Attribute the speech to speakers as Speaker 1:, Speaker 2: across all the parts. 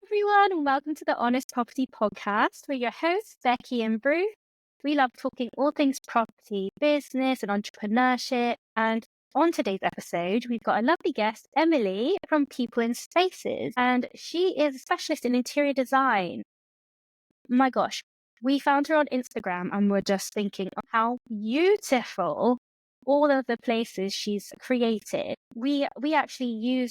Speaker 1: Everyone, and welcome to the Honest Property Podcast. We're your hosts, Becky and Ruth. We love talking all things property, business, and entrepreneurship. And on today's episode, we've got a lovely guest, Emilie from People in Spaces, and she is a specialist in interior design. My gosh, we found her on Instagram and we're just thinking of how beautiful all of the places she's created. We actually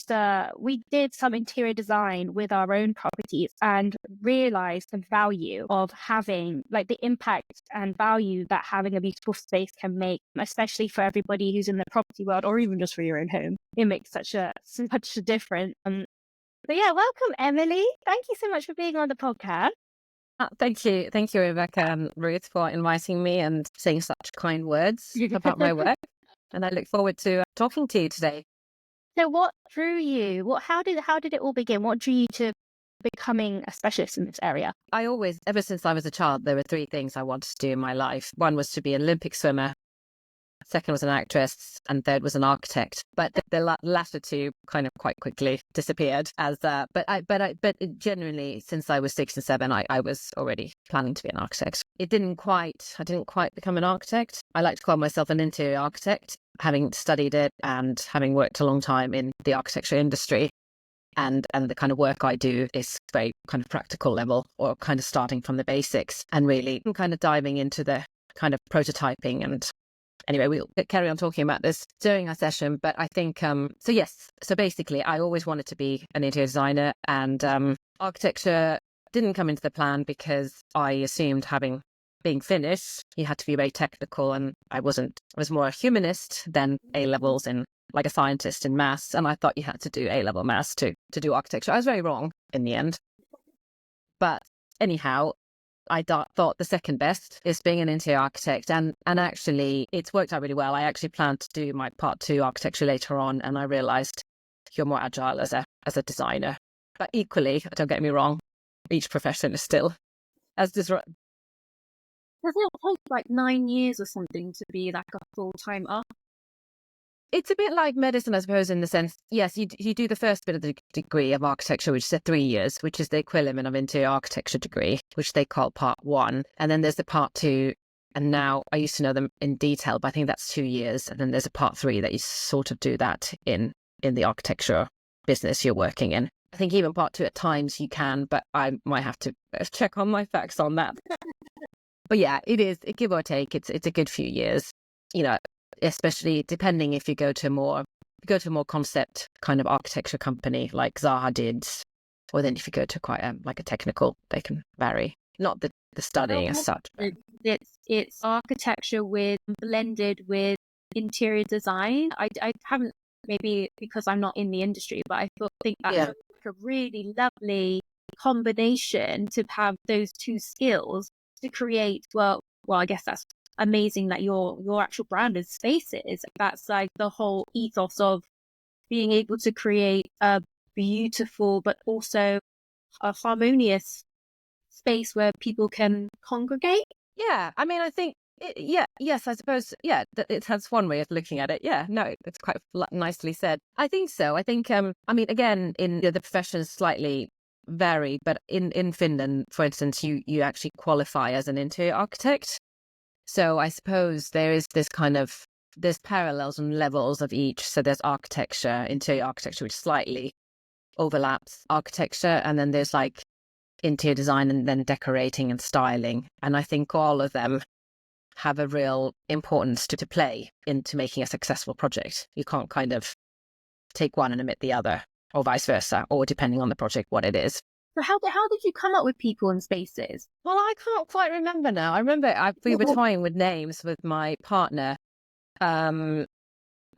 Speaker 1: we did some interior design with our own properties and realized the value of having, like, the impact and value that having a beautiful space can make, especially for everybody who's in the property world or even just for your own home. It makes such a difference. So yeah, welcome, Emilie. Thank you so much for being on the podcast.
Speaker 2: Thank you, Rebecca and Ruth, for inviting me and saying such kind words about my work. And I look forward to talking to you today.
Speaker 1: So what drew you? How did it all begin? What drew you to becoming a specialist in this area?
Speaker 2: Ever since I was a child, there were three things I wanted to do in my life. One was to be an Olympic swimmer. Second was an actress, and third was an architect. But the latter two kind of quite quickly disappeared. But genuinely, since I was 6 and 7, I was already planning to be an architect. I didn't quite become an architect. I like to call myself an interior architect, having studied it and having worked a long time in the architecture industry. And the kind of work I do is very kind of practical level, or kind of starting from the basics and really kind of diving into the kind of prototyping. And anyway, we'll carry on talking about this during our session. But I think, so basically, I always wanted to be an interior designer, and architecture didn't come into the plan because I assumed being Finnish, you had to be very technical, and I wasn't. I was more a humanist than A-levels in, like, a scientist in maths, and I thought you had to do A-level maths to do architecture. I was very wrong in the end. But anyhow, I thought the second best is being an interior architect, and actually it's worked out really well. I actually planned to do my part 2 architecture later on, and I realised you're more agile as a designer. But equally, don't get me wrong, each profession is still as disruptive.
Speaker 1: Does it take like 9 years or something to be like a full-time architect?
Speaker 2: It's a bit like medicine, I suppose, in the sense, yes, you do the first bit of the degree of architecture, which is 3 years, which is the equivalent of interior architecture degree, which they call part 1. And then there's the part 2. And now I used to know them in detail, but I think that's 2 years. And then there's a part 3 that you sort of do that in the architecture business you're working in. I think even part 2 at times you can, but I might have to check on my facts on that. But yeah, it is, give or take, it's a good few years, especially depending if you go to a more concept kind of architecture company like Zaha did, or then if you go to quite like a technical, they can vary. Not the studying as such.
Speaker 1: It's architecture blended with interior design. I haven't, maybe because I'm not in the industry, but I think that's like a really lovely combination to have those two skills to create. Well, I guess that's amazing that your actual brand is Spaces. That's like the whole ethos of being able to create a beautiful but also a harmonious space where people can congregate.
Speaker 2: Yeah, I mean, I think, yes, I suppose, that's one way of looking at it. Yeah, no, it's quite nicely said. I think so. I think, I mean, again, in the professions slightly vary, but in Finland, for instance, you actually qualify as an interior architect. So I suppose there's parallels and levels of each. So there's architecture, interior architecture, which slightly overlaps architecture. And then there's like interior design and then decorating and styling. And I think all of them have a real importance to play into making a successful project. You can't kind of take one and omit the other, or vice versa, or depending on the project, what it is.
Speaker 1: So how did you come up with People in Spaces?
Speaker 2: Well, I can't quite remember now. I remember we were toying with names with my partner. And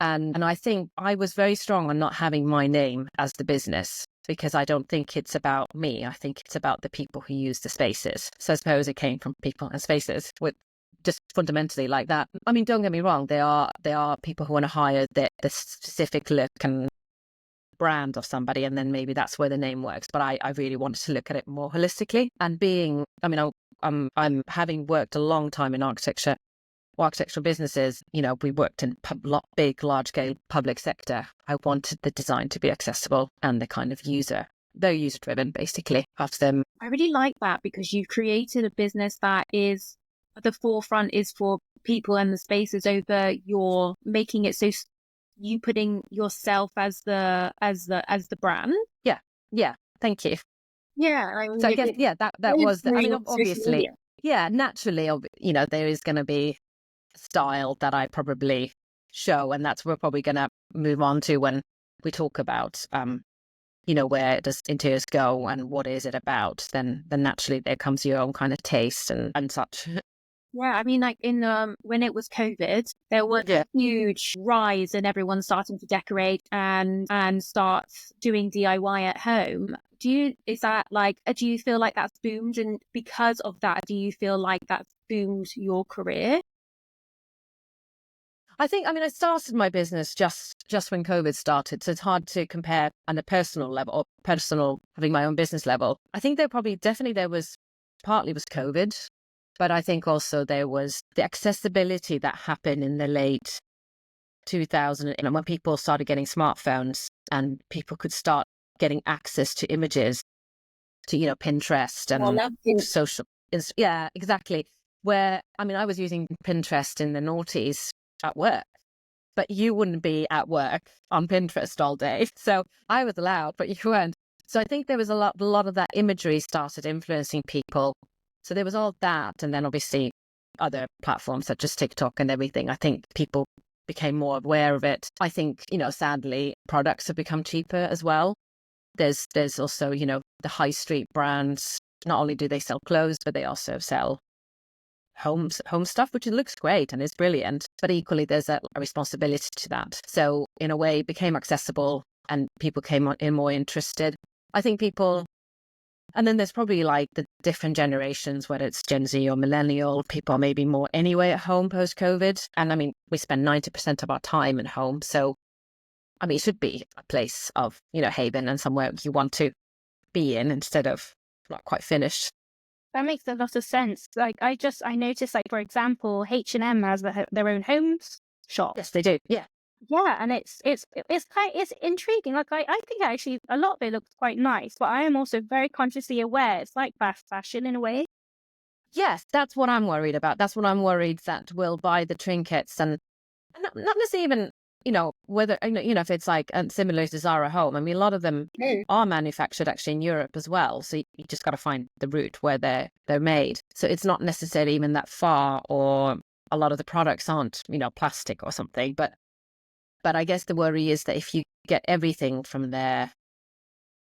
Speaker 2: I think I was very strong on not having my name as the business, because I don't think it's about me. I think it's about the people who use the spaces. So I suppose it came from People and Spaces, with just fundamentally like that. I mean, don't get me wrong. There are people who want to hire the specific look and brand of somebody, and then maybe that's where the name works. But I really wanted to look at it more holistically. And I'm having worked a long time in architectural businesses. We worked in big, large scale public sector. I wanted the design to be accessible and the kind of user very user driven, basically, of them.
Speaker 1: I really like that, because you've created a business that is at the forefront is for people and the spaces over your making it so you putting yourself as the brand.
Speaker 2: Yeah, thank you.
Speaker 1: Yeah, I mean,
Speaker 2: So I guess that was I mean, obviously, naturally, there is going to be a style that I probably show, and that's we're probably going to move on to when we talk about where does interiors go and what is it about, then naturally there comes your own kind of taste and such.
Speaker 1: Yeah, I mean, like when it was COVID, there was a huge rise in everyone starting to decorate and start doing DIY at home. Do you feel like that's boomed, and because of that, do you feel like that's boomed your career?
Speaker 2: I started my business just when COVID started, so it's hard to compare on a personal level or having my own business level. I think there was partly was COVID, but I think also there was the accessibility that happened in the late 2000s, when people started getting smartphones and people could start getting access to images, to Pinterest and social. Yeah, exactly. Where I was using Pinterest in the noughties at work, but you wouldn't be at work on Pinterest all day. So I was allowed, but you weren't. So I think there was a lot of that imagery started influencing people. So there was all that, and then obviously other platforms such as TikTok and everything. I think people became more aware of it. I think, sadly, products have become cheaper as well. There's also, the high street brands. Not only do they sell clothes, but they also sell home stuff, which looks great and is brilliant. But equally, there's a responsibility to that. So in a way, it became accessible and people came in more interested. I think people, and then there's probably like the different generations, whether it's Gen Z or millennial, people are maybe more anyway at home post-COVID. And we spend 90% of our time at home. So it should be a place of, haven and somewhere you want to be in instead of not quite finished.
Speaker 1: That makes a lot of sense. Like I noticed, like, for example, H&M has their own homes shop.
Speaker 2: Yes, they do. Yeah.
Speaker 1: Yeah, and it's intriguing. Like I think actually a lot of it looks quite nice, but I am also very consciously aware it's like fast fashion in a way.
Speaker 2: Yes, that's what I'm worried about. That's what I'm worried that we'll buy the trinkets and not necessarily even, whether, if it's like similar to Zara Home. A lot of them are manufactured actually in Europe as well. So you just got to find the route where they're made. So it's not necessarily even that far, or a lot of the products aren't, plastic or something. But I guess the worry is that if you get everything from there,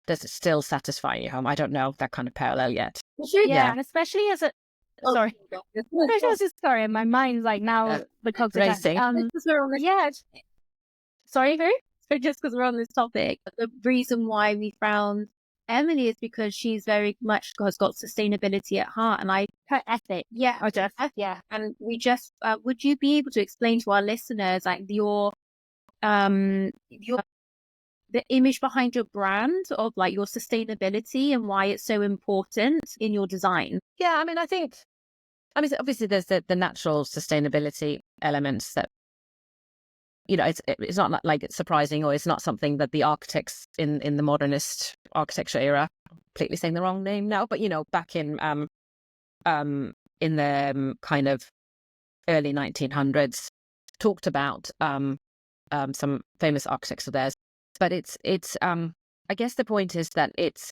Speaker 2: does it still satisfy your home? I don't know that kind of parallel yet.
Speaker 1: Yeah, and especially as a sorry. Sorry, my mind's like now the cogs are
Speaker 2: racing.
Speaker 1: Yeah. Sorry, who? So just because we're on this topic, the reason why we found Emilie is because she's very much has got sustainability at heart, and her ethic. Yeah, yeah. And we just would you be able to explain to our listeners like your the image behind your brand of like your sustainability and why it's so important in your design?
Speaker 2: Yeah, I think obviously there's the natural sustainability elements that, it's not like it's surprising, or it's not something that the architects in the modernist architecture era, completely saying the wrong name now, but back in the kind of early 1900s talked about some famous architects of theirs. But it's I guess the point is that it's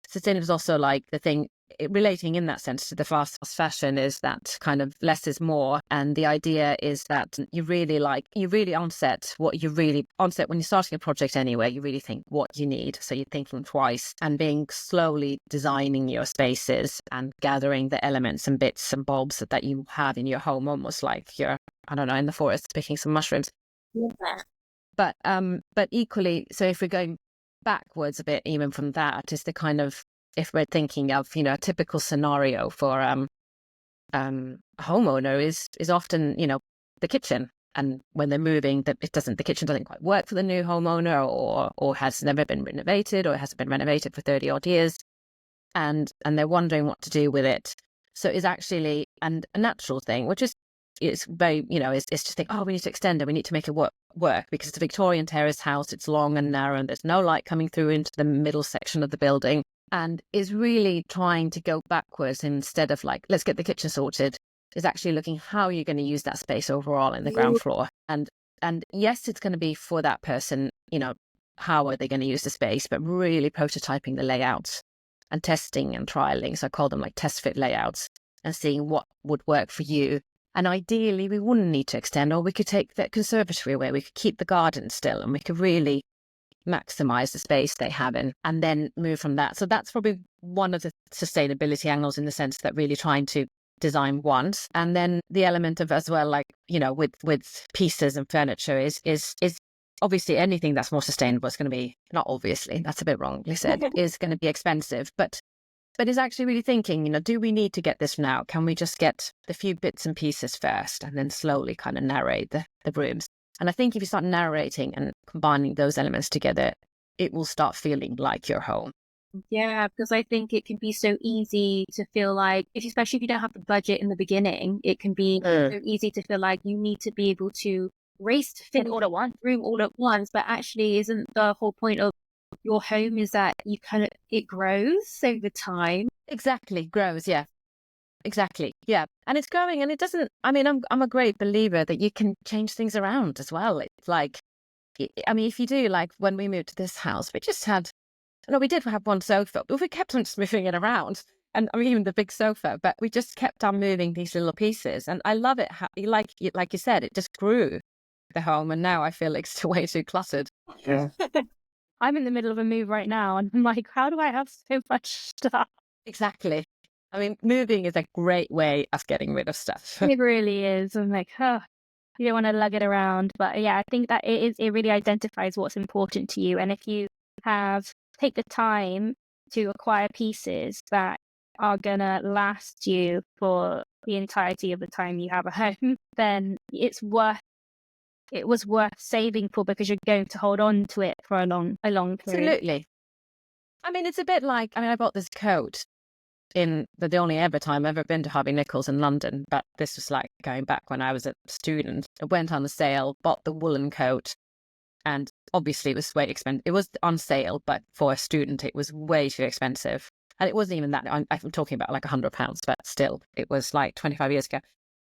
Speaker 2: sustainable is also like the thing relating in that sense to the fast fashion is that kind of less is more. And the idea is that you really onset when you're starting a project anyway, you really think what you need. So you're thinking twice and being slowly designing your spaces and gathering the elements and bits and bobs that you have in your home, almost like you're, I don't know, in the forest picking some mushrooms.
Speaker 1: Yeah.
Speaker 2: But equally, so if we're going backwards a bit, even from that, is the kind of, if we're thinking of, a typical scenario for a homeowner is often, the kitchen. And when they're moving, the kitchen doesn't quite work for the new homeowner, or has never been renovated, or hasn't been renovated for 30 odd years. And they're wondering what to do with it. So it's actually a natural thing, which is, it's very, it's just think, oh, we need to extend it, we need to make it work work because it's a Victorian terrace house. It's long and narrow and there's no light coming through into the middle section of the building, and is really trying to go backwards instead of like, let's get the kitchen sorted, is actually looking how you're going to use that space overall in the ground floor. And yes, it's going to be for that person, you know, how are they going to use the space, but really prototyping the layouts and testing and trialing. So I call them like test fit layouts, and seeing what would work for you. And ideally, we wouldn't need to extend, or we could take the conservatory away. We could keep the garden still, and we could really maximize the space they have in, and then move from that. So that's probably one of the sustainability angles, in the sense that really trying to design once. And then the element of as well, like, you know, with pieces and furniture is obviously anything that's more sustainable is going to be, not obviously, that's a bit wrongly said, is going to be expensive. But it's actually really thinking, you know, do we need to get this now? Can we just get the few bits and pieces first and then slowly kind of narrate the rooms? And I think if you start narrating and combining those elements together, it will start feeling like your home.
Speaker 1: Yeah, because I think it can be so easy to feel like, especially if you don't have the budget in the beginning, it can be so easy to feel like you need to be able to race to fit all at one room all at once. But actually, isn't the whole point of your home is that you it grows over time?
Speaker 2: Exactly, grows, yeah. Exactly, yeah. And it's growing, and it doesn't, I mean, I'm a great believer that you can change things around as well. It's like, I mean, if you do, like when we moved to this house, we just had, no, we did have one sofa, but we kept on just moving it around. And I mean, even the big sofa, but we just kept on moving these little pieces. And I love it how, like you said, it just grew the home. And now I feel like it's way too cluttered.
Speaker 3: Yeah.
Speaker 1: I'm in the middle of a move right now, and I'm like, how do I have so much stuff?
Speaker 2: Exactly. I mean, moving is a great way of getting rid of stuff.
Speaker 1: It really is. I'm like, oh, you don't want to lug it around. But yeah, I think that it really identifies what's important to you. And if you take the time to acquire pieces that are gonna last you for the entirety of the time you have a home, then it was worth saving for, because you're going to hold on to it for a long period.
Speaker 2: Absolutely. I mean, it's a bit like, I mean, I bought this coat in the only ever time I've ever been to Harvey Nichols in London, but this was like going back when I was a student. I went on a sale, bought the woolen coat, and obviously it was way expensive. It was on sale, but for a student, it was way too expensive. And it wasn't even that, I'm talking about like £100, but still, it was like 25 years ago.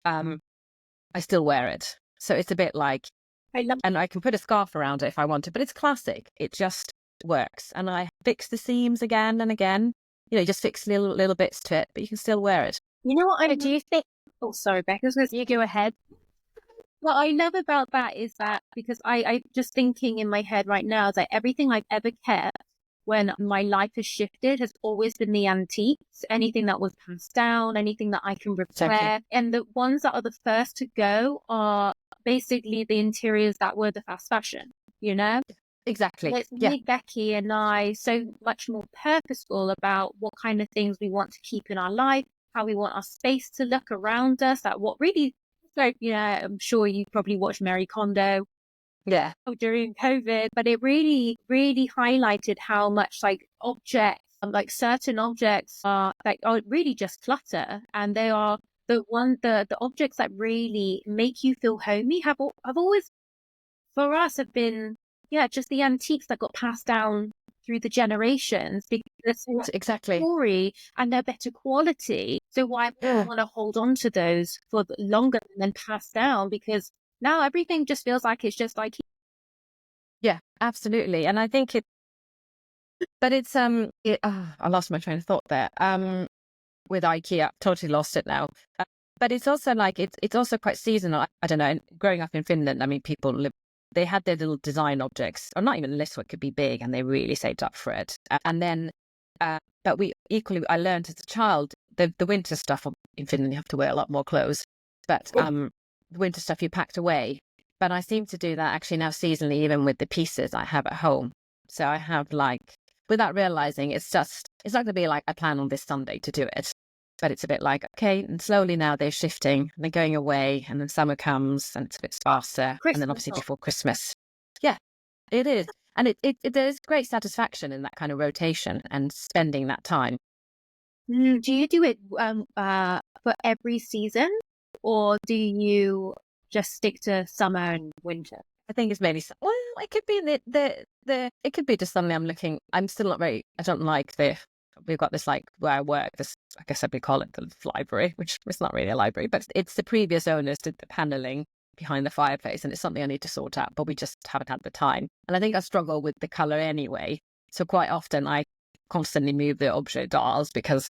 Speaker 2: I still wear it. So it's a bit like, and I can put a scarf around it if I want to, but it's classic. It just works. And I fix the seams again and again. You know, just fix little bits to it, but you can still wear it.
Speaker 1: You know what? Do you think? Oh, sorry, Becca. You go ahead. What I love about that is that, because I just thinking in my head right now, is that everything I've ever kept when my life has shifted has always been the antiques, anything that was passed down, anything that I can repair.
Speaker 2: Exactly.
Speaker 1: And the ones that are the first to go are basically the interiors that were the fast fashion, you know?
Speaker 2: Exactly.
Speaker 1: Let's make Becky and I so much more purposeful about what kind of things we want to keep in our life, how we want our space to look around us, that what really, so, you know, I'm sure you probably watched Marie Kondo during COVID, but it really, really highlighted how much like objects, like certain objects are really just clutter, and they are the objects that really make you feel homey have always, for us, have been just the antiques that got passed down through the generations, because
Speaker 2: Exactly.
Speaker 1: story and they're better quality. So why want to hold on to those for longer and then pass down? Because now everything just feels like it's just like.
Speaker 2: Yeah, absolutely. And I think but it's, I lost my train of thought there. With IKEA, totally lost it now. But it's also like, it's also quite seasonal. I don't know. Growing up in Finland, I mean, they had their little design objects, or not even little, it could be big, and they really saved up for it. And then, but I learned as a child, the winter stuff in Finland, you have to wear a lot more clothes. But the winter stuff you packed away. But I seem to do that actually now seasonally, even with the pieces I have at home. So I have, like, without realizing, it's not going to be like I plan on this Sunday to do it. But it's a bit like, okay, and slowly now they're shifting, and they're going away, and then summer comes and it's a bit sparser. And then obviously before Christmas. Yeah, it is. And there's great satisfaction in that kind of rotation and spending that time.
Speaker 1: Do you do it for every season, or do you just stick to summer and winter?
Speaker 2: I think it's mainly, well, it could be it could be just suddenly I'm still not very, I don't like we've got this, like, where I work, this, I guess we call it the library, which is not really a library, but it's the previous owners did the paneling behind the fireplace, and it's something I need to sort out, but we just haven't had the time. And I think I struggle with the color anyway. So quite often I constantly move the objet d'art because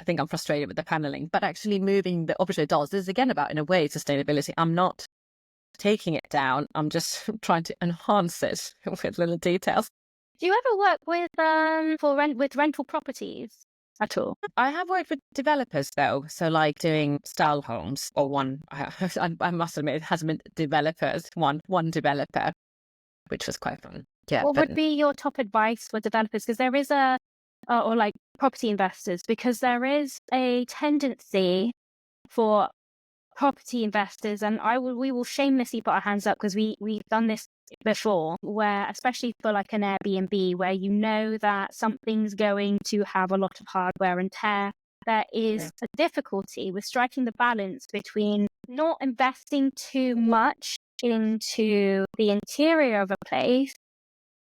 Speaker 2: I think I'm frustrated with the paneling. But actually moving the objet d'art is, again, about, in a way, sustainability. I'm not taking it down. I'm just trying to enhance it with little details.
Speaker 1: Do you ever work with rental properties at all?
Speaker 2: I have worked with developers, though. So, like, doing style homes, or one, I must admit, it hasn't been developers, one developer, which was quite fun. Yeah.
Speaker 1: What would be your top advice for developers? Because there is or like property investors, because there is a tendency for property investors, and we will shamelessly put our hands up because we've done this before, where, especially for like an Airbnb, where you know that something's going to have a lot of hardware and tear, there is a difficulty with striking the balance between not investing too much into the interior of a place,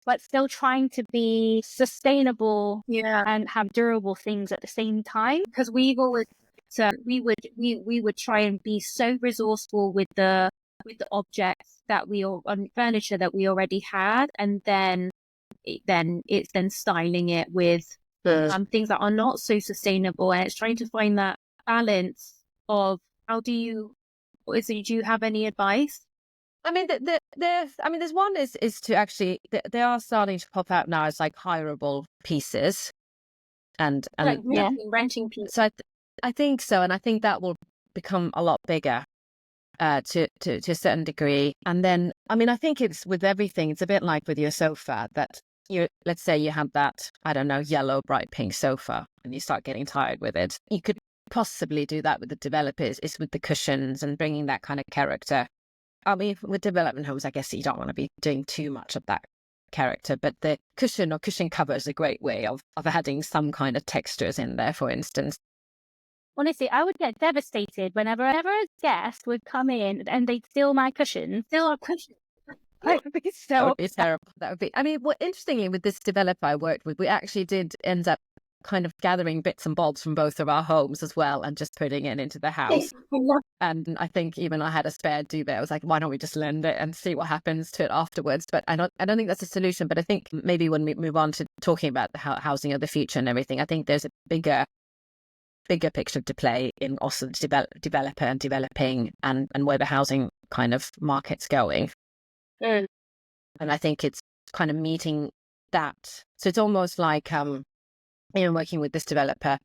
Speaker 1: but still trying to be sustainable and have durable things at the same time. Because we've always, so we would try and be so resourceful with the objects that furniture that we already had, and then it's styling it with things that are not so sustainable, and it's trying to find that balance of do you have any advice?
Speaker 2: I mean, there's one is to actually, they are starting to pop out now as like hireable pieces, and
Speaker 1: like renting pieces.
Speaker 2: So I think so, and I think that will become a lot bigger to a certain degree. And then, I mean, I think it's with everything. It's a bit like with your sofa, that let's say you have that, I don't know, yellow, bright pink sofa, and you start getting tired with it. You could possibly do that with the developers, is with the cushions and bringing that kind of character. I mean, with development homes, I guess you don't want to be doing too much of that character, but the cushion or cushion cover is a great way of adding some kind of textures in there, for instance.
Speaker 1: Honestly, I would get devastated whenever a guest would come in and they'd steal my cushion. Steal our cushion. I would be so
Speaker 2: That would be terrible. That would be, I mean, interestingly, with this developer I worked with, we actually did end up kind of gathering bits and bobs from both of our homes as well, and just putting it into the house. And I think even I had a spare duvet. I was like, why don't we just lend it and see what happens to it afterwards? But I don't think that's a solution. But I think maybe when we move on to talking about the housing of the future and everything, I think there's a bigger picture to play in also the developer and developing, and where the housing kind of market's going. And I think it's kind of meeting that. So it's almost like working with this developer,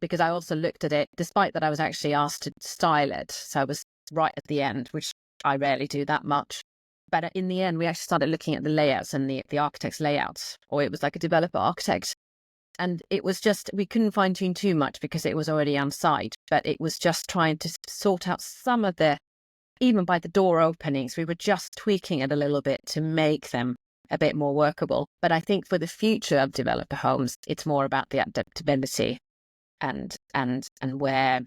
Speaker 2: because I also looked at it, despite that I was actually asked to style it. So I was right at the end, which I rarely do that much. But in the end, we actually started looking at the layouts and the architect's layouts, or it was like a developer architect. And it was just, we couldn't fine tune too much because it was already on site, but it was just trying to sort out some of even by the door openings, we were just tweaking it a little bit to make them a bit more workable. But I think for the future of developer homes, it's more about the adaptability and where,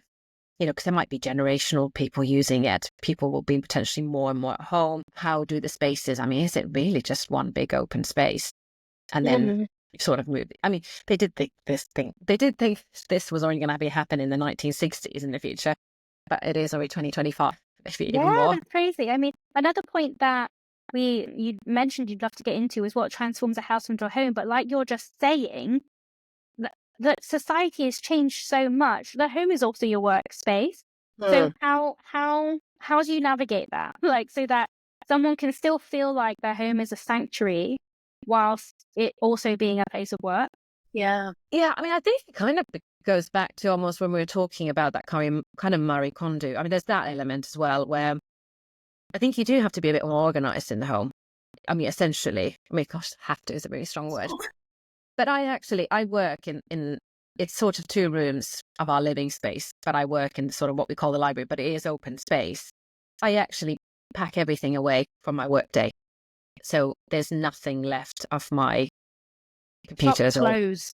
Speaker 2: because there might be generational people using it. People will be potentially more and more at home. How do the spaces, I mean, is it really just one big open space? And then sort of move. I mean, they did think this was only going to be happening in the 1960s in the future, but it is already 2025, even more.
Speaker 1: That's crazy. I mean, another point that you mentioned you'd love to get into is what transforms a house into a home. But like you're just saying, that society has changed so much. The home is also your workspace. So how do you navigate that? Like, so that someone can still feel like their home is a sanctuary whilst it also being a place of work?
Speaker 2: Yeah. I mean, I think it kind of goes back to almost when we were talking about that kind of Marie Kondo. I mean, there's that element as well, where I think you do have to be a bit more organized in the home. I mean, essentially, I mean, gosh, have to is a very strong word. But I work in it's sort of 2 rooms of our living space, but I work in sort of what we call the library, but it is open space. I actually pack everything away from my work day. So there's nothing left of my computers.
Speaker 1: Clothes.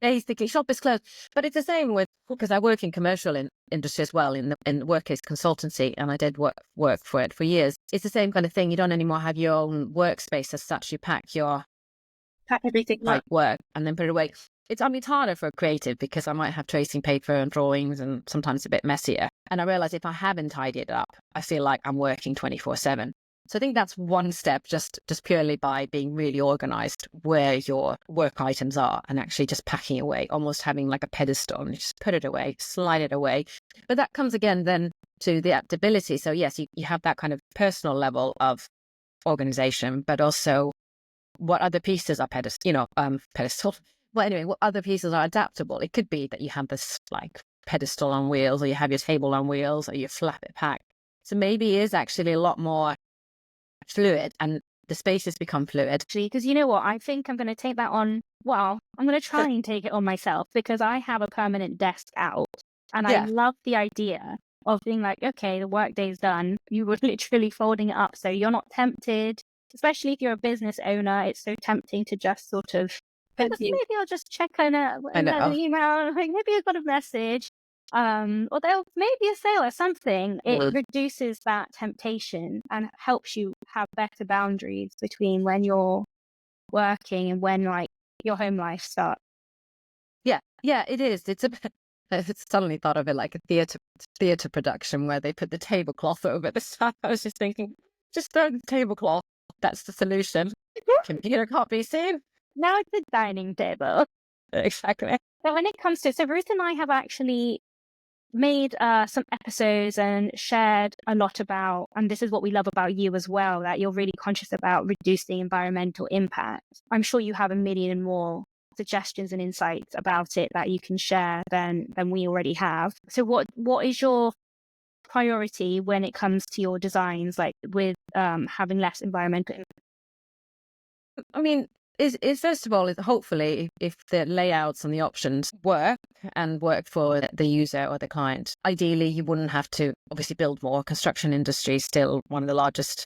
Speaker 2: basically shop is closed. But it's the same with, because I work in commercial industry as well, in workplace consultancy, and I did work for it for years. It's the same kind of thing. You don't anymore have your own workspace as such. You pack
Speaker 1: everything up.
Speaker 2: work and then put it away. It's harder for a creative because I might have tracing paper and drawings and sometimes a bit messier. And I realize if I haven't tidied it up, I feel like I'm working 24/7. So I think that's one step, just purely by being really organized where your work items are and actually just packing away, almost having like a pedestal and just put it away, slide it away. But that comes again then to the adaptability. So yes, you have that kind of personal level of organization, but also what other pieces are pedestal. Well, anyway, what other pieces are adaptable? It could be that you have this like pedestal on wheels, or you have your table on wheels, or you flap it pack. So maybe it is actually a lot more fluid, and the spaces become fluid.
Speaker 1: Because you know what? I think I'm going to take that on. Well, I'm going to try and take it on myself because I have a permanent desk out, and I love the idea of being like, okay, the workday's done. You were literally folding it up, so you're not tempted. Especially if you're a business owner, it's so tempting to just sort of, maybe I'll just check on an email, like maybe I've got a message, or there'll maybe a sale or something. It reduces that temptation and helps you have better boundaries between when you're working and when like your home life starts.
Speaker 2: Yeah, it is. It's I suddenly thought of it like a theatre production where they put the tablecloth over the stuff. I was just thinking, just throw the tablecloth. That's the solution. Computer can't be seen.
Speaker 1: Now it's a dining table.
Speaker 2: Exactly.
Speaker 1: So when it comes to, Ruth and I have actually made some episodes and shared a lot about, and this is what we love about you as well, that you're really conscious about reducing environmental impact. I'm sure you have a million more suggestions and insights about it that you can share than we already have. So what is your priority when it comes to your designs, like with having less environmental impact?
Speaker 2: I mean, is first of all, is hopefully if the layouts and the options work for the user or the client, ideally you wouldn't have to obviously build more. Construction industry is still one of the largest,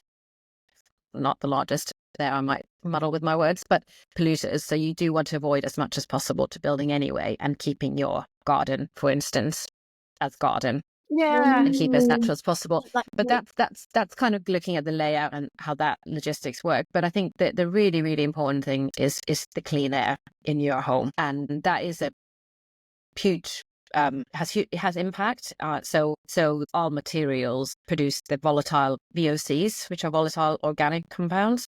Speaker 2: not the largest, there I might muddle with my words, but polluters. So you do want to avoid as much as possible to building anyway, and keeping your garden, for instance, as garden.
Speaker 1: Yeah,
Speaker 2: And keep it as natural as possible. But that's kind of looking at the layout and how that logistics work. But I think that the really, really important thing is the clean air in your home, and that is a huge has impact. So all materials produce the volatile VOCs, which are volatile organic compounds,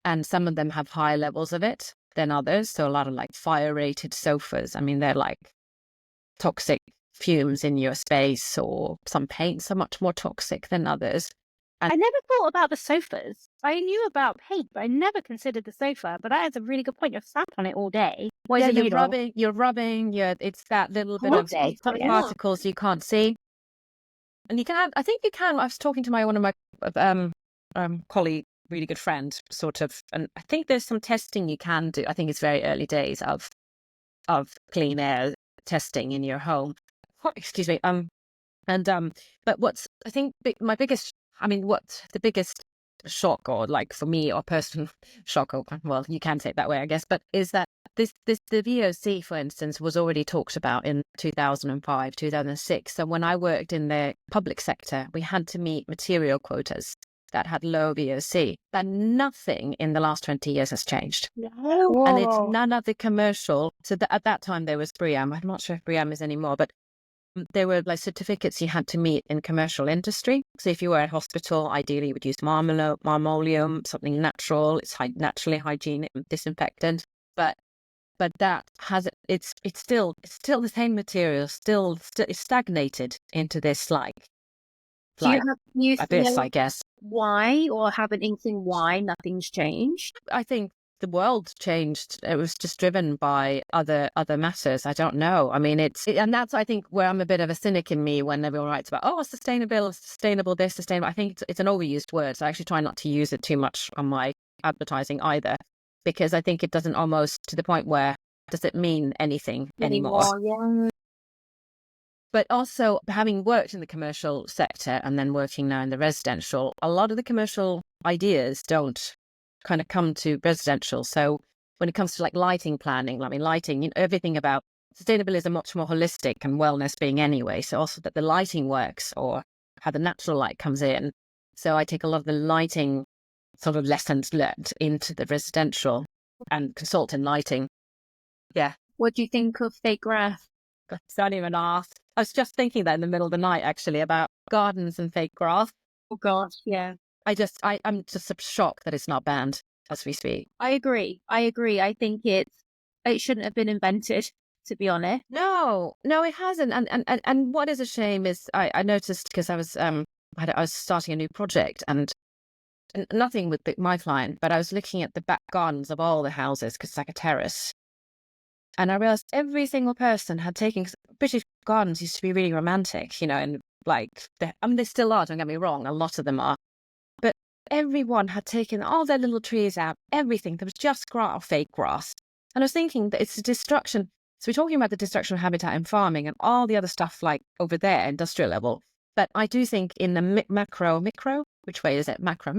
Speaker 2: and some of them have higher levels of it than others. So a lot of like fire-rated sofas. I mean, they're like toxic fumes in your space, or some paints are much more toxic than others.
Speaker 1: And I never thought about the sofas. I knew about paint, but I never considered the sofa. But that is a really good point. You're sat on it all day. What is it
Speaker 2: you're rubbing. It's that little bit of particles you can't see. And you can have, I think you can. I was talking to one of my colleague, really good friend, sort of, and I think there's some testing you can do. I think it's very early days of clean air testing in your home. Excuse me. But what's, I think my biggest, the biggest shock, or like for me, or personal shock, or well, you can say it that way, I guess, but is that the VOC, for instance, was already talked about in 2005, 2006. So when I worked in the public sector, we had to meet material quotas that had low VOC. But nothing in the last 20 years has changed.
Speaker 1: No.
Speaker 2: And it's none of the commercial. So at that time there was BREEAM. I'm not sure if BREEAM is anymore, but there were like certificates you had to meet in commercial industry. So if you were at hospital, ideally you would use marmoleum, something natural. It's naturally hygienic, disinfectant. But that has it's still the same material. Still it's stagnated into this
Speaker 1: Do you have
Speaker 2: abyss, I guess.
Speaker 1: Why, or have an inkling why nothing's changed?
Speaker 2: I think the world changed. It was just driven by other matters. I don't know. I mean, and that's, I think, where I'm a bit of a cynic in me when everyone writes about, sustainable this, sustainable. I think it's an overused word. So I actually try not to use it too much on my advertising either, because I think it doesn't, almost to the point where, does it mean anything anymore?
Speaker 1: Yeah.
Speaker 2: But also, having worked in the commercial sector and then working now in the residential, a lot of the commercial ideas don't kind of come to residential. So when it comes to like lighting planning, I mean, lighting, everything about sustainability is much more holistic and wellness being anyway. So also that the lighting works or how the natural light comes in. So I take a lot of the lighting sort of lessons learned into the residential and consult in lighting. Yeah.
Speaker 1: What do you think of fake grass?
Speaker 2: Don't even ask. I was just thinking that in the middle of the night, actually, about gardens and fake grass.
Speaker 1: Oh gosh, yeah.
Speaker 2: I'm just shocked that it's not banned as we speak.
Speaker 1: I agree. I think it shouldn't have been invented, to be honest.
Speaker 2: No, it hasn't. And what is a shame is I noticed, because I was starting a new project and nothing with my client, but I was looking at the back gardens of all the houses because it's like a terrace. And I realized every single person had taken, British gardens used to be really romantic, and like, they still are, don't get me wrong, a lot of them are. But everyone had taken all their little trees out, everything. There was just grass, fake grass. And I was thinking that it's a destruction. So we're talking about the destruction of habitat in farming and all the other stuff like over there, industrial level. But I do think in the micro, which way is it? Micro.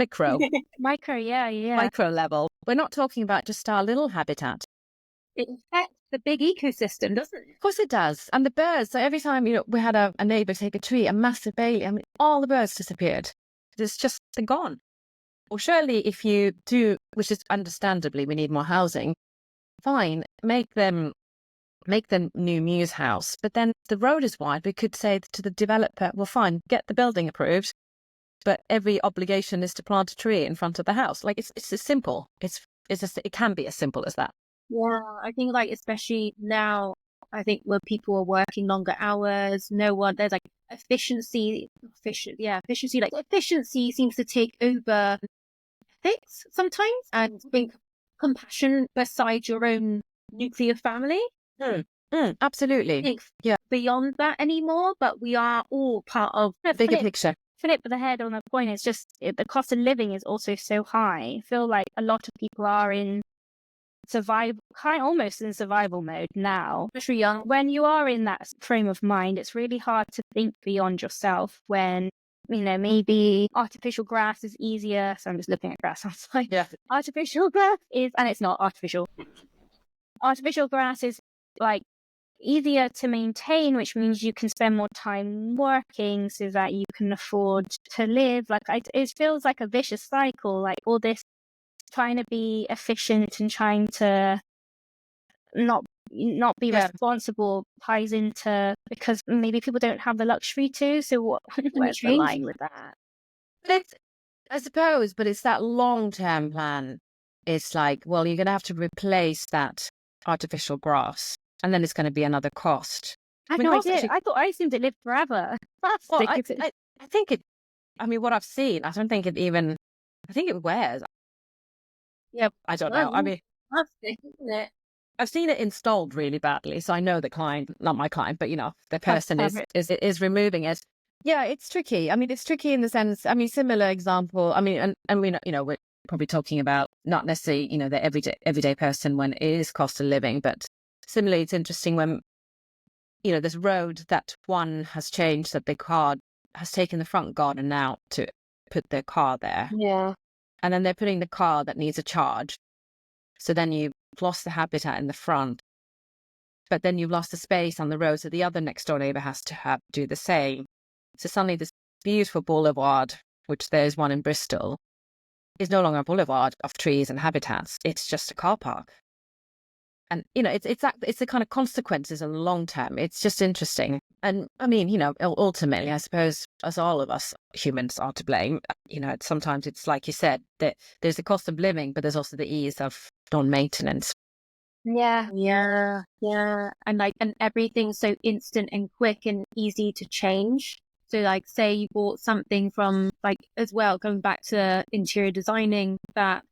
Speaker 1: Micro, yeah.
Speaker 2: Micro level. We're not talking about just our little habitat.
Speaker 1: It affects the big ecosystem, doesn't it?
Speaker 2: Of course it does. And the birds. So every time, we had a neighbour take a tree, a massive bailey, I mean, all the birds disappeared. It's just, they're gone. Well, surely if you do, which is understandably, we need more housing, fine, make them new Muse house. But then the road is wide. We could say to the developer, well, fine, get the building approved, but every obligation is to plant a tree in front of the house. Like, it's as simple. It can be as simple as that.
Speaker 1: Yeah, I think like especially now, I think where people are working longer hours, there's like efficiency seems to take over ethics sometimes, and bring compassion beside your own nuclear family.
Speaker 2: Absolutely.
Speaker 1: Think beyond that anymore, but we are all part of
Speaker 2: a bigger picture.
Speaker 1: Flip the head on the point. It's just the cost of living is also so high. I feel like a lot of people are in almost in survival mode now, especially young. When you are in that frame of mind, it's really hard to think beyond yourself when, maybe artificial grass is easier. So I'm just looking at grass outside.
Speaker 2: Yeah.
Speaker 1: Artificial grass and it's not artificial. Artificial grass is like easier to maintain, which means you can spend more time working so that you can afford to live. Like it feels like a vicious cycle, like all this trying to be efficient and trying to not be responsible ties into, because maybe people don't have the luxury to. So where's the line with that?
Speaker 2: But I suppose, but it's that long-term plan. It's like, well, you're going to have to replace that artificial grass, and then it's going to be another cost.
Speaker 1: I thought I assumed it lived forever.
Speaker 2: Well, I think it. I mean, what I've seen, I don't think it even. I think it wears.
Speaker 1: Yeah,
Speaker 2: I don't know. I mean,
Speaker 1: plastic, isn't it?
Speaker 2: I've seen it installed really badly, so I know the client, not my client, but the person is removing it. Yeah, it's tricky. I mean, it's tricky in the sense. I mean, similar example. I mean, and we we're probably talking about not necessarily the everyday person when it is cost of living, but similarly, it's interesting when this road that one has changed, that the car has taken the front garden out to put their car there.
Speaker 1: Yeah.
Speaker 2: And then they're putting the car that needs a charge. So then you've lost the habitat in the front, but then you've lost the space on the road. So the other next door neighbour has to do the same. So suddenly this beautiful boulevard, which there's one in Bristol, is no longer a boulevard of trees and habitats. It's just a car park. And, it's the kind of consequences in the long term. It's just interesting. And I mean, ultimately, I suppose, as all of us humans are to blame, sometimes it's like you said, that there's the cost of living, but there's also the ease of non-maintenance.
Speaker 1: Yeah. And everything's so instant and quick and easy to change. So like, say you bought something from as well, going back to interior designing, that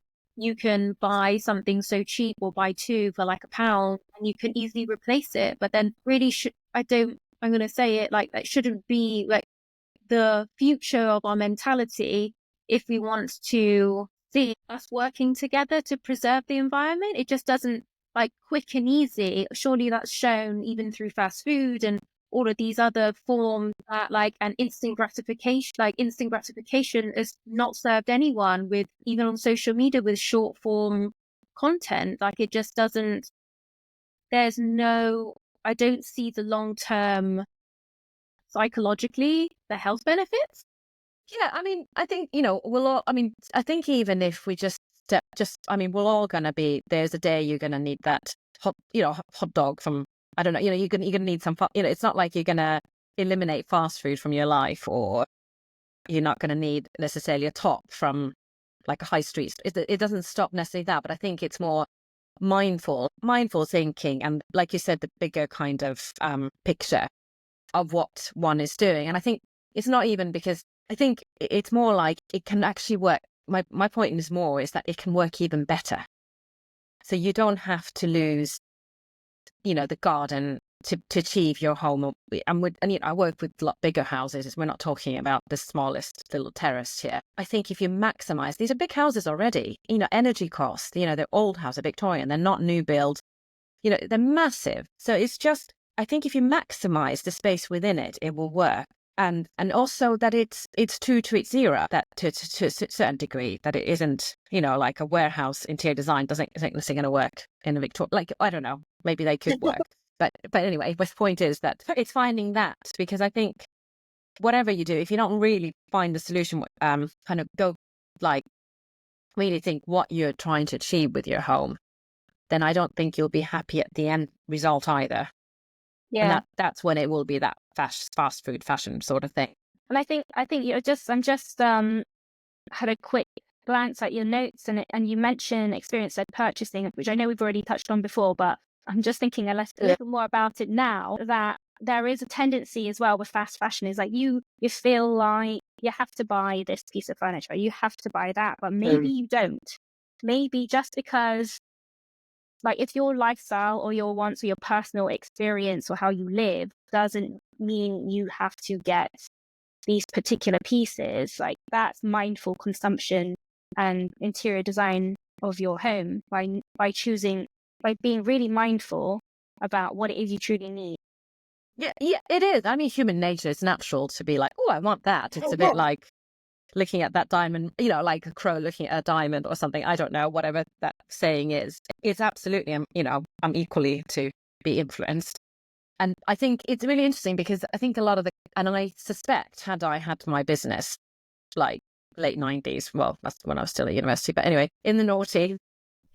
Speaker 1: you can buy something so cheap or buy two for like £1 and you can easily replace it. But then really I'm going to say it like that shouldn't be like the future of our mentality if we want to see us working together to preserve the environment. It just doesn't quick and easy. Surely that's shown even through fast food and all of these other forms that an instant gratification has not served anyone, with even on social media with short form content. Like it just doesn't, I don't see the long-term psychologically, the health benefits.
Speaker 2: Yeah, I mean, I think, we'll all, I mean, I think even if we we're all going to be, there's a day you're going to need that hot dog from, I don't know, you're going to need some, it's not like you're going to eliminate fast food from your life, or you're not going to need necessarily a top from like a high street. It doesn't stop necessarily that, but I think it's more mindful thinking. And like you said, the bigger kind of picture of what one is doing. And I think it's not even because I think it's more like it can actually work. My point is that it can work even better. So you don't have to lose, the garden to achieve your home. And I work with a lot bigger houses. We're not talking about the smallest little terrace here. I think if you maximize, these are big houses already, energy costs, they're old houses, Victorian, they're not new build, they're massive. So it's just, I think if you maximize the space within it, it will work. And also that it's true to its era, that to a certain degree, that it isn't, like a warehouse interior design isn't necessarily going to work in a Victorian, like, I don't know, maybe they could work. But anyway, the point is that it's finding that, because I think whatever you do, if you don't really find the solution, kind of go like really think what you're trying to achieve with your home, then I don't think you'll be happy at the end result either.
Speaker 1: Yeah.
Speaker 2: And that's when it will be that fast food fashion sort of thing.
Speaker 1: And I think I'm just had a quick glance at your notes, and you mentioned experience-led purchasing, which I know we've already touched on before, but I'm just thinking a little more about it now, that there is a tendency as well with fast fashion is like you feel like you have to buy this piece of furniture, you have to buy that, but maybe you don't. Maybe just because, like, if your lifestyle or your wants or your personal experience or how you live doesn't mean you have to get these particular pieces, like that's mindful consumption and interior design of your home by choosing, by being really mindful about what it is you truly need.
Speaker 2: Yeah, it is. I mean, human nature is natural to be like, oh, I want that. It's a bit like looking at that diamond, like a crow looking at a diamond or something. I don't know, whatever that saying is. It's absolutely, I'm equally to be influenced. And I think it's really interesting because I think a lot of and I suspect had I had my business like late 90s, well, that's when I was still at university, but anyway, in the noughties,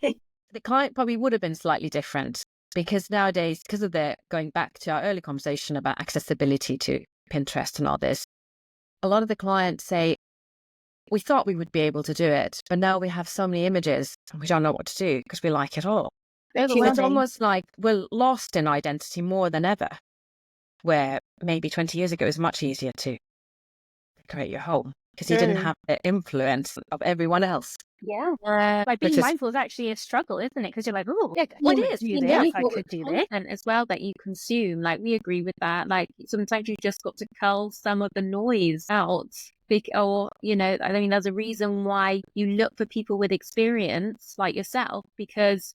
Speaker 2: the client probably would have been slightly different, because nowadays, because of going back to our early conversation about accessibility to Pinterest and all this, a lot of the clients say, we thought we would be able to do it, but now we have so many images and we don't know what to do because we like it all. It's almost like we're lost in identity more than ever, where maybe 20 years ago it was much easier to create your home because you didn't have the influence of everyone else.
Speaker 1: Yeah. Like being mindful is actually a struggle, isn't it? Because you're like, oh,
Speaker 2: it is.
Speaker 1: I could do this.
Speaker 3: And as well that you consume, like we agree with that. Like sometimes you just got to cull some of the noise out. Or, I mean, there's a reason why you look for people with experience like yourself, because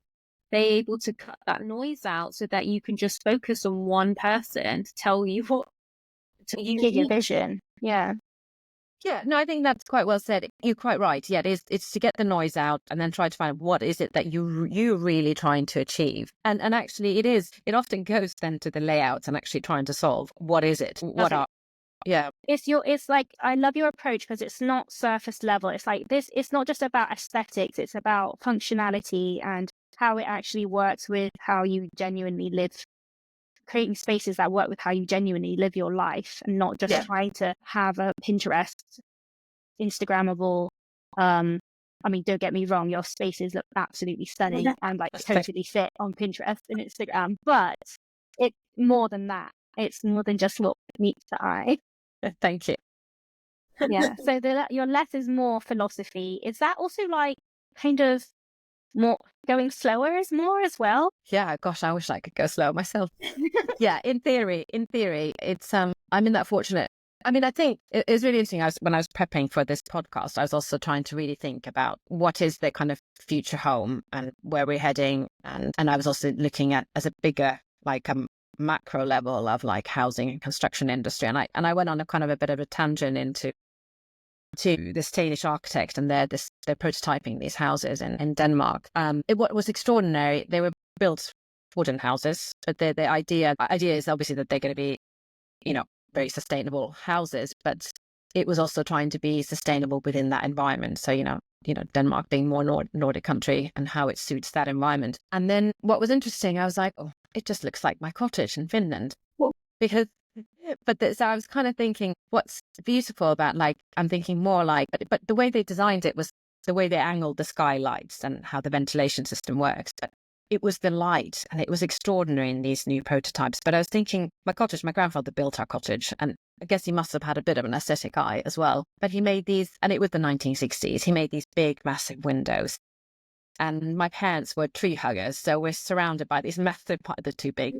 Speaker 3: they're able to cut that noise out so that you can just focus on one person to tell you what
Speaker 1: to give your vision. Yeah.
Speaker 2: Yeah, no, I think that's quite well said. You're quite right. Yeah, it's to get the noise out and then try to find what is it that you're really trying to achieve. And actually it often goes then to the layouts and actually trying to solve what is it? Yeah.
Speaker 1: It's like, I love your approach because it's not surface level. It's like this, it's not just about aesthetics, it's about functionality and how it actually works with how you genuinely live, creating spaces that work with how you genuinely live your life, and not just trying to have a Pinterest Instagrammable. I mean, don't get me wrong, your spaces look absolutely stunning and like totally fit on Pinterest and Instagram, but it's more than that. It's more than just what meets the eye.
Speaker 2: Thank you.
Speaker 1: Yeah. So your less is more philosophy. Is that also like kind of more going slower is more as well?
Speaker 2: Yeah, gosh, I wish I could go slower myself. Yeah, in theory, it's I'm in that fortunate. I mean, I think it's really interesting. When I was prepping for this podcast, I was also trying to really think about what is the kind of future home and where we're heading, and I was also looking at as a bigger like macro level of like housing and construction industry, and I went on a kind of a bit of a tangent into to this Danish architect, and they're prototyping these houses in Denmark. What was extraordinary, they were built wooden houses, but the idea is obviously that they're going to be, very sustainable houses, but it was also trying to be sustainable within that environment. So, Denmark being more Nordic country and how it suits that environment. And then what was interesting, I was like, oh, it just looks like my cottage in Finland. Because, so I was kind of thinking, what's beautiful about, I'm thinking more but the way they designed it was the way they angled the skylights and how the ventilation system works. But it was the light, and it was extraordinary in these new prototypes. But I was thinking, my grandfather built our cottage, and I guess he must have had a bit of an aesthetic eye as well. But he made these, and it was the 1960s, he made these big, massive windows. And my parents were tree huggers, so we're surrounded by these massive, they're too big.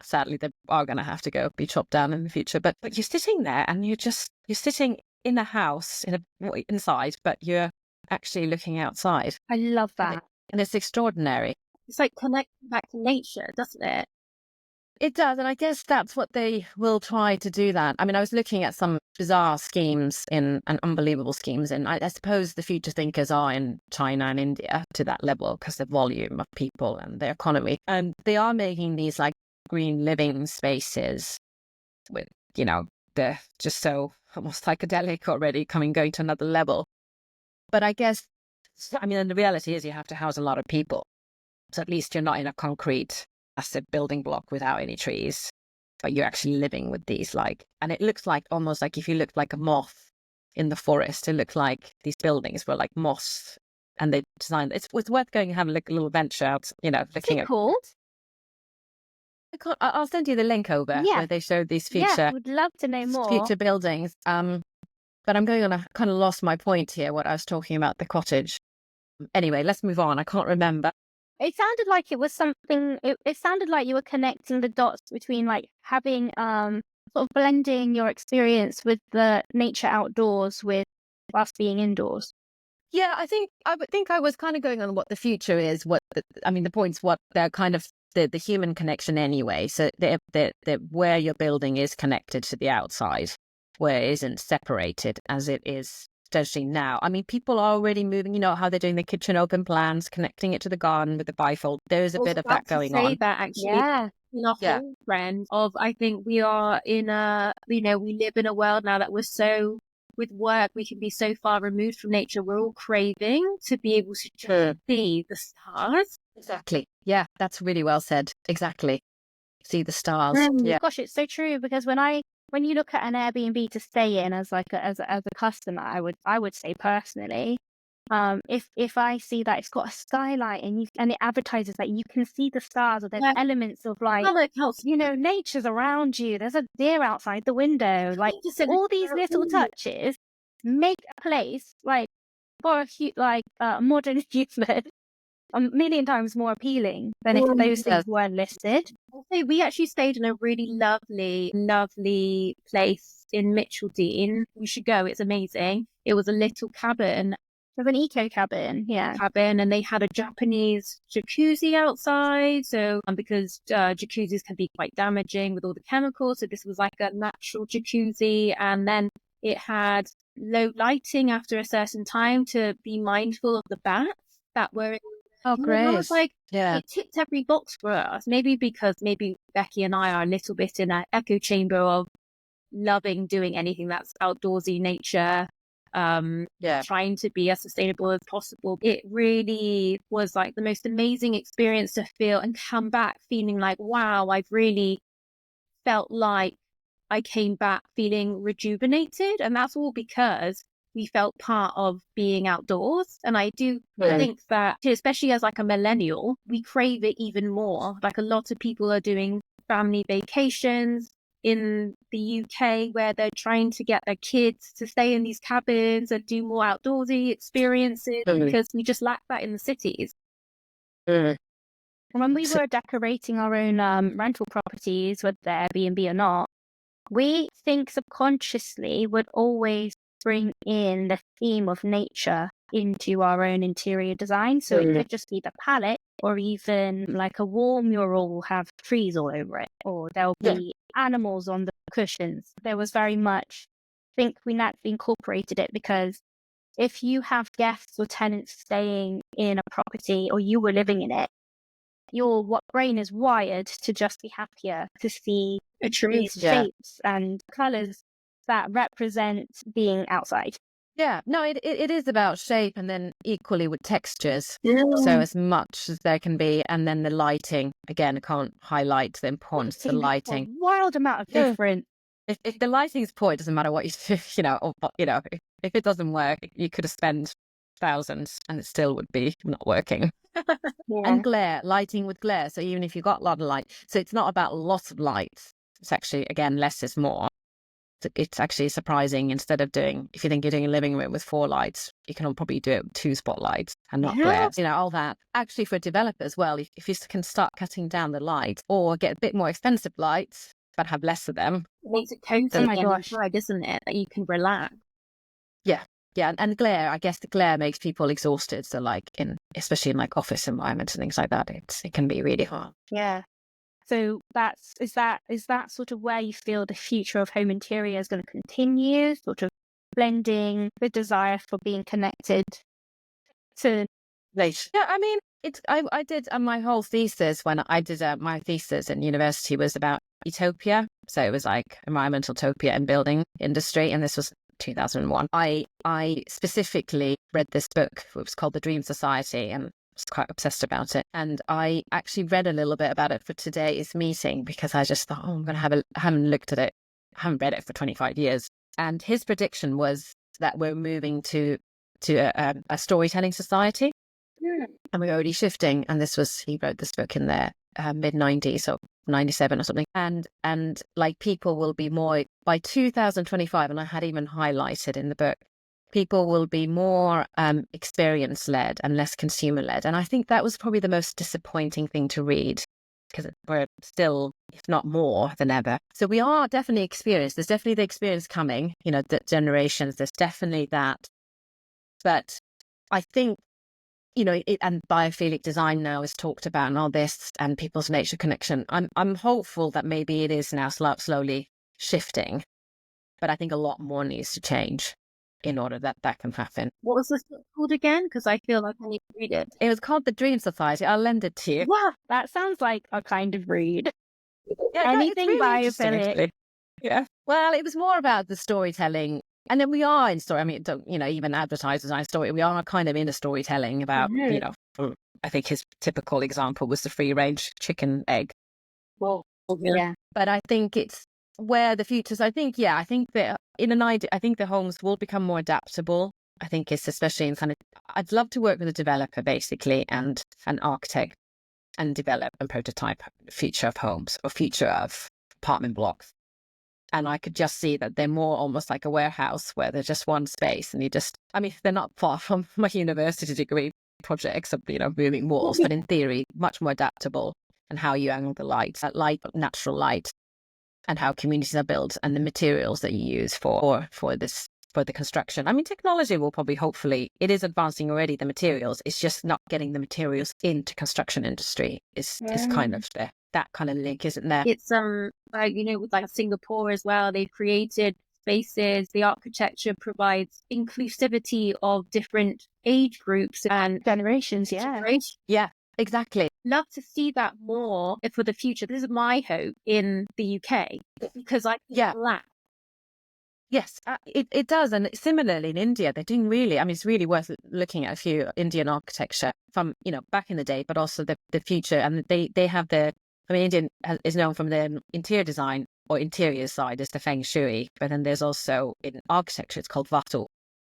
Speaker 2: Sadly, they are going to have to be chopped down in the future. But you're sitting there, and you're sitting in a house, inside, but you're actually looking outside.
Speaker 1: I love that.
Speaker 2: And it's extraordinary.
Speaker 3: It's like connecting back to nature, doesn't it?
Speaker 2: It does, and I guess that's what they will try to do that. I mean, I was looking at some bizarre schemes and unbelievable schemes, and I suppose the future thinkers are in China and India to that level because the volume of people and their economy. And they are making these green living spaces with, they're just so almost psychedelic already, going to another level. But I guess, and the reality is you have to house a lot of people. So at least you're not in a concrete, massive building block without any trees, but you're actually living with these and it looks almost like if you looked like a moth in the forest, it looked like these buildings were like moths, and they designed, it's worth going and having a little venture out, looking at.
Speaker 1: Called?
Speaker 2: I'll send you the link over where they showed these future.
Speaker 1: Yeah, would love to know more.
Speaker 2: Future buildings. But I'm going on I kind of lost my point here, what I was talking about, the cottage. Anyway, let's move on. I can't remember.
Speaker 1: It sounded like it was something, it sounded like you were connecting the dots between having, sort of blending your experience with the nature outdoors whilst being indoors.
Speaker 2: Yeah, I think I was kind of going on what the future is, the points, what they're kind of the human connection anyway. So where you're building is connected to the outside, where it isn't separated as it is especially now. People are already moving, how they're doing the kitchen open plans, connecting it to the garden with the bifold. There's a bit of that going on.
Speaker 3: That actually,
Speaker 1: yeah.
Speaker 3: In our whole trend of, I think we are in we live in a world now that we're so, with work, we can be so far removed from nature. We're all craving to be able to just see the stars.
Speaker 2: Exactly. Yeah, that's really well said. Exactly. See the stars. Yeah.
Speaker 1: Gosh, it's so true, because when you look at an Airbnb to stay in as a customer, I would say personally, if I see that it's got a skylight and it advertises that you can see the stars, or there's elements of nature's around you. There's a deer outside the window. All these little touches make a place for a modern human a million times more appealing than if those things weren't listed.
Speaker 3: Also, we actually stayed in a really lovely place in Mitcheldean. You should go, it's amazing. It was a little cabin.
Speaker 1: It was an eco cabin,
Speaker 3: and they had a Japanese jacuzzi outside. So, because jacuzzis can be quite damaging with all the chemicals, so this was like a natural jacuzzi, and then it had low lighting after a certain time to be mindful of the bats that were in.
Speaker 2: Oh, great.
Speaker 3: And I was it ticked every box for us. Maybe because Becky and I are a little bit in an echo chamber of loving doing anything that's outdoorsy, nature, trying to be as sustainable as possible. It really was the most amazing experience to feel and come back feeling wow, I've really felt like I came back feeling rejuvenated. And that's all because we felt part of being outdoors. And I do think that, especially as a millennial, we crave it even more. A lot of people are doing family vacations in the UK where they're trying to get their kids to stay in these cabins and do more outdoorsy experiences because we just lack that in the cities.
Speaker 1: When we were decorating our own rental properties, whether they're Airbnb or not, we think subconsciously would always bring in the theme of nature into our own interior design. So it could just be the palette, or even a wall mural will have trees all over it, or there'll be animals on the cushions. There was very much think we naturally incorporated it because if you have guests or tenants staying in a property or you were living in it, your brain is wired to just be happier to see these shapes and colours that represent being outside.
Speaker 2: Yeah, no, it is about shape, and then equally with textures. So as much as there can be, and then the lighting. Again, I can't highlight the importance of the lighting.
Speaker 1: A wild amount of different.
Speaker 2: If the lighting's poor, it doesn't matter what you do, if it doesn't work, you could have spent thousands and it still would be not working. And glare, lighting with glare. So even if you've got a lot of light, so it's not about lots of light. It's actually, again, less is more. It's actually surprising. Instead of if you think you're doing a living room with 4 lights, you can probably do it with 2 spotlights and not glare. All that. Actually, for developers, well, if you can start cutting down the lights or get a bit more expensive lights, but have less of them.
Speaker 3: It makes it cozy inside, isn't it? That you can relax.
Speaker 2: Yeah, and glare, I guess the glare makes people exhausted. So especially in office environments and things like that, it can be really hard.
Speaker 1: Yeah. So is that sort of where you feel the future of home interior is going to continue, sort of blending the desire for being connected to nature?
Speaker 2: Yeah, I mean, I did my whole thesis when I did my thesis in university was about utopia. So it was environmental utopia and building industry, and this was 2001. I specifically read this book. It was called The Dream Society, and was quite obsessed about it. And I actually read a little bit about it for today's meeting because I just thought, I'm going to I haven't looked at it. I haven't read it for 25 years. And his prediction was that we're moving to a storytelling society. And we're already shifting. And he wrote this book in the mid-90s, or 97 or something. And people will be more, by 2025, and I had even highlighted in the book, people will be more experience-led and less consumer-led. And I think that was probably the most disappointing thing to read, because we're still, if not more than ever. So we are definitely experienced. There's definitely the experience coming, the generations. There's definitely that. But I think, and biophilic design now is talked about and all this, and people's nature connection. I'm hopeful that maybe it is now slowly shifting. But I think a lot more needs to change in order that can happen.
Speaker 3: What was this book called again? Because I feel like I need to read it.
Speaker 2: It was called The Dream Society. I'll lend it to you.
Speaker 1: Wow, that sounds like a kind of read.
Speaker 2: Yeah,
Speaker 1: anything
Speaker 2: really
Speaker 1: biophilic.
Speaker 2: Yeah. Well, it was more about the storytelling. And then we are in story. I mean, even advertisers are in story. We are kind of in a storytelling about, I think his typical example was the free range chicken egg.
Speaker 1: Well, yeah.
Speaker 2: But I think it's where the future's, I think that I think the homes will become more adaptable. I think it's especially in I'd love to work with a developer basically and an architect and develop and prototype future of homes or future of apartment blocks. And I could just see that they're more almost like a warehouse where there's just one space and they're not far from my university degree projects of, moving walls, but in theory, much more adaptable, and how you angle the light, natural light, and how communities are built and the materials that you use for the construction. I mean, technology will probably, hopefully, it is advancing already, the materials. It's just not getting the materials into construction industry is kind of that kind of link, isn't there?
Speaker 3: It's with Singapore as well, they've created spaces. The architecture provides inclusivity of different age groups and
Speaker 1: generations.
Speaker 2: Yeah, exactly.
Speaker 3: Love to see that more for the future. This is my hope in the UK, because lack.
Speaker 2: Yes, it does. And similarly in India, they're doing really, it's really worth looking at a few Indian architecture from, back in the day, but also the future. And they have Indian is known from the interior design or interior side as the feng shui. But then there's also in architecture, it's called vatu,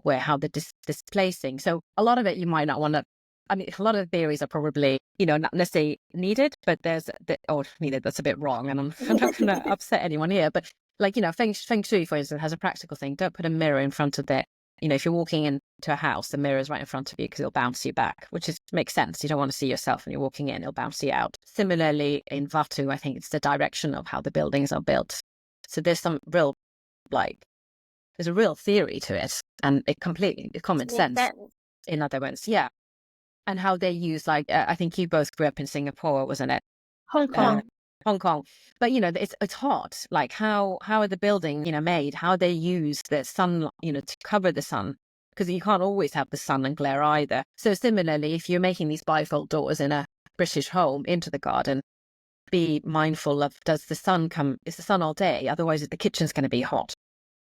Speaker 2: where how they're displacing. So a lot of it you might not want to, a lot of the theories are probably, not necessarily needed, but needed, that's a bit wrong. And I'm not going to upset anyone here, but feng shui, for instance, has a practical thing. Don't put a mirror in front of if you're walking into a house, the mirror is right in front of you because it'll bounce you back, which makes sense. You don't want to see yourself when you're walking in, it'll bounce you out. Similarly, in Vatu, I think it's the direction of how the buildings are built. So there's some real, there's a real theory to it, and it common sense. In other words, yeah. And how they use, I think you both grew up in Singapore, wasn't it?
Speaker 1: Hong Kong.
Speaker 2: Hong Kong. But, it's hot. Like how are the buildings, made, how they use the sun, to cover the sun, because you can't always have the sun and glare either. So similarly, if you're making these bifold doors in a British home into the garden, be mindful of, is the sun all day? Otherwise the kitchen's going to be hot.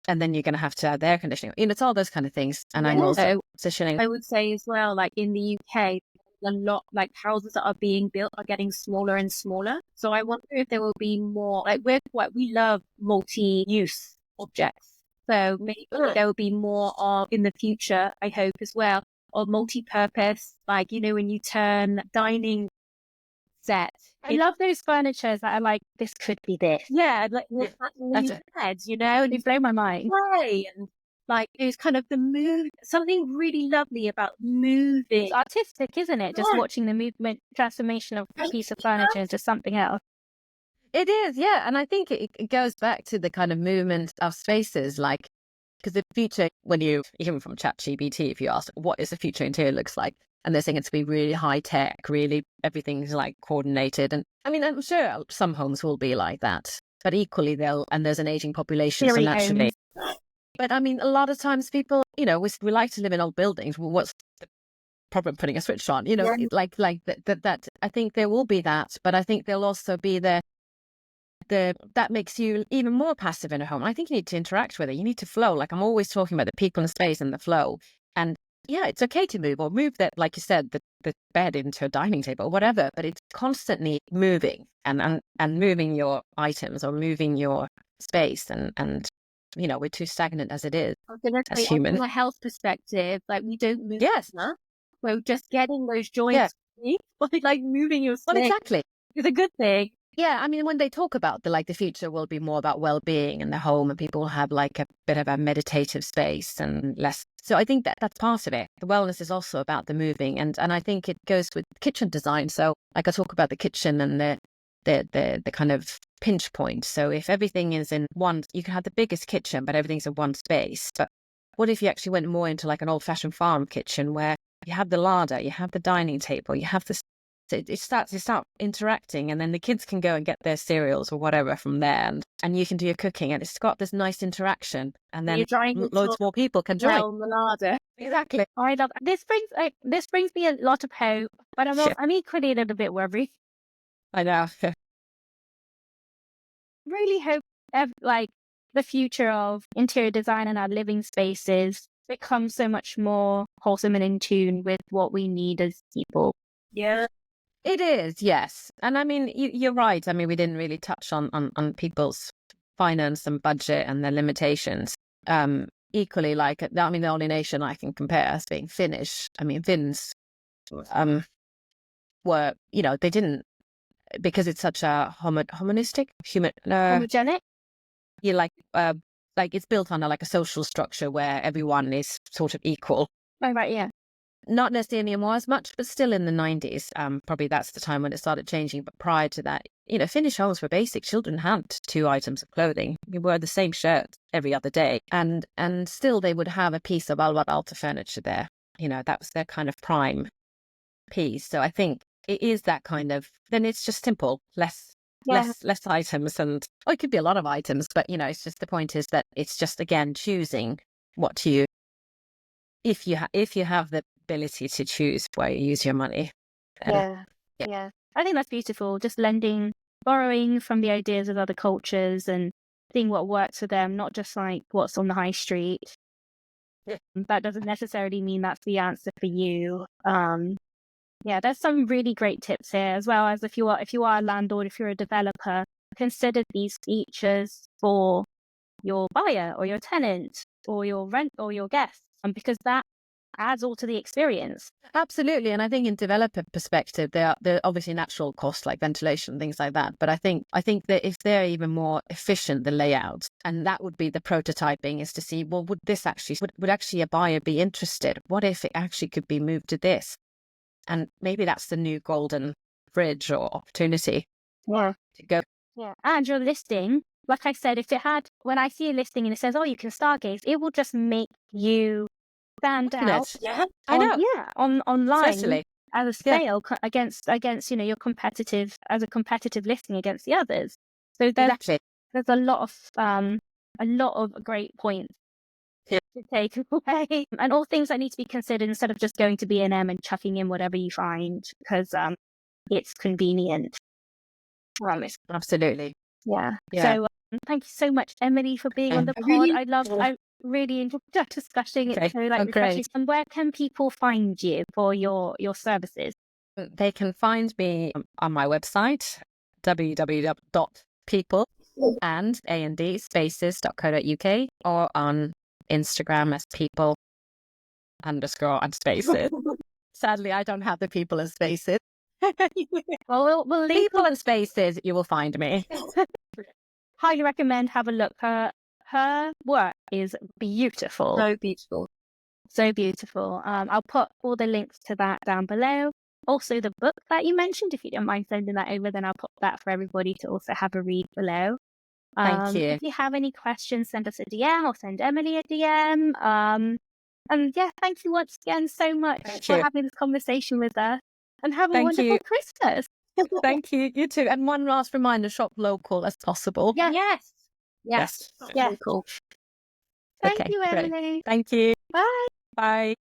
Speaker 2: And then you're going to have to add air conditioning. It's all those kind of things. And I'm also positioning.
Speaker 3: I would say as well, like in the UK, a lot like houses that are being built are getting smaller and smaller. So I wonder if there will be more, like we love multi-use objects. So maybe there will be more of, in the future, I hope as well, of multi-purpose, like, when you turn dining set.
Speaker 1: I love those furnitures that are like, this could be this.
Speaker 3: Yeah, like heads, and
Speaker 1: they blow my mind.
Speaker 3: Play and like it's kind of the move, something really lovely about moving.
Speaker 1: It's artistic, isn't it? Just watching the movement, transformation of a piece of furniture into something else.
Speaker 2: It is, yeah. And I think it goes back to the kind of movement of spaces, like, because the future, even from ChatGPT, if you ask, what is the future interior looks like? And they're saying it's to be really high tech, really everything's like coordinated. And I mean, I'm sure some homes will be like that, but equally and there's an aging population, so naturally. But I mean, a lot of times people, we like to live in old buildings. Well, what's the problem putting a switch on? Like that. I think there will be that, but I think there'll also be that makes you even more passive in a home. I think you need to interact with it. You need to flow. Like I'm always talking about the people and space and the flow. And yeah, it's okay to move that, like you said, the bed into a dining table or whatever, but it's constantly moving and moving your items or moving your space and we're too stagnant as it is as humans.
Speaker 3: From a health perspective, like we don't move.
Speaker 2: Yes.
Speaker 3: Enough. We're just getting those joints, like moving your space.
Speaker 2: Well, exactly.
Speaker 3: It's a good thing.
Speaker 2: Yeah, I mean, when they talk about the future will be more about well-being in the home, and people will have like a bit of a meditative space and less. So I think that's part of it. The wellness is also about the moving, and I think it goes with kitchen design. So like I talk about the kitchen and the kind of pinch point. So if everything is in one, you can have the biggest kitchen, but everything's in one space. But what if you actually went more into like an old-fashioned farm kitchen where you have the larder, you have the dining table, you have the you start interacting, and then the kids can go and get their cereals or whatever from there, and you can do your cooking, and it's got this nice interaction, and then loads more people can join.
Speaker 3: The larder.
Speaker 2: Exactly.
Speaker 1: I love this brings me a lot of hope, but I'm equally a little bit worried.
Speaker 2: I know.
Speaker 1: Really hope the future of interior design and our living spaces becomes so much more wholesome and in tune with what we need as people.
Speaker 3: Yeah.
Speaker 2: It is, yes. And I mean, you're right. I mean, we didn't really touch on people's finance and budget and their limitations. Equally, the only nation I can compare as being Finnish. I mean, Finns were, they didn't, because it's such a homogenic. Yeah, like it's built on a social structure where everyone is sort of equal.
Speaker 1: Right, yeah.
Speaker 2: Not necessarily anymore as much, but still in the 90s, probably that's the time when it started changing. But prior to that, Finnish homes were basic. Children had 2 items of clothing. We wore the same shirt every other day. And still they would have a piece of alta furniture there. That was their kind of prime piece. So I think it is that kind of, then it's just simple, less items. And it could be a lot of items, but it's just, the point is that it's just, again, choosing what you, if you have the ability to choose where you use your money.
Speaker 1: Yeah. I think that's beautiful. Just borrowing from the ideas of other cultures and seeing what works for them, not just like what's on the high street.
Speaker 2: Yeah.
Speaker 1: That doesn't necessarily mean that's the answer for you. There's some really great tips here, as well as if you are a landlord, if you're a developer, consider these features for your buyer or your tenant or your rent or your guests, because that adds all to the experience.
Speaker 2: Absolutely. And I think in developer perspective, there are obviously natural costs like ventilation, things like that. But I think that if they're even more efficient, the layout, and that would be the prototyping, is to see, well, would actually a buyer be interested? What if it actually could be moved to this? And maybe that's the new golden bridge or opportunity.
Speaker 1: Yeah.
Speaker 2: To go.
Speaker 1: Yeah. And your listing, like I said, when I see a listing and it says, you can stargaze, it will just make you stand out.
Speaker 3: Yeah,
Speaker 2: I know.
Speaker 1: Online.
Speaker 2: Especially.
Speaker 1: as a sale against your competitive listing against the others. So there's a lot of great points to take away, and all things that need to be considered instead of just going to B&M and chucking in whatever you find because it's convenient.
Speaker 2: Absolutely.
Speaker 1: Yeah. So thank you so much, Emilie, for being on the pod. I really enjoyed that discussion. It's so refreshing. And where can people find you for your services?
Speaker 2: They can find me on my website, www.peopleandspaces.co.uk, or on Instagram as people_and_spaces. Sadly, I don't have the people and spaces.
Speaker 1: Well, we'll link
Speaker 2: people and spaces. You will find me.
Speaker 1: Highly recommend. Have a look. Her work is beautiful. So beautiful. I'll put all the links to that down below. Also, the book that you mentioned, if you don't mind sending that over, then I'll put that for everybody to also have a read below.
Speaker 2: Thank you.
Speaker 1: If you have any questions, send us a DM or send Emilie a DM. And yeah, thank you once again so much for having this conversation with us. And have a wonderful Christmas.
Speaker 2: Thank you. You too. And one last reminder, shop local as possible.
Speaker 1: Yes.
Speaker 3: Cool.
Speaker 1: Thank you, Emilie.
Speaker 2: Thank you.
Speaker 1: Bye.
Speaker 2: Bye.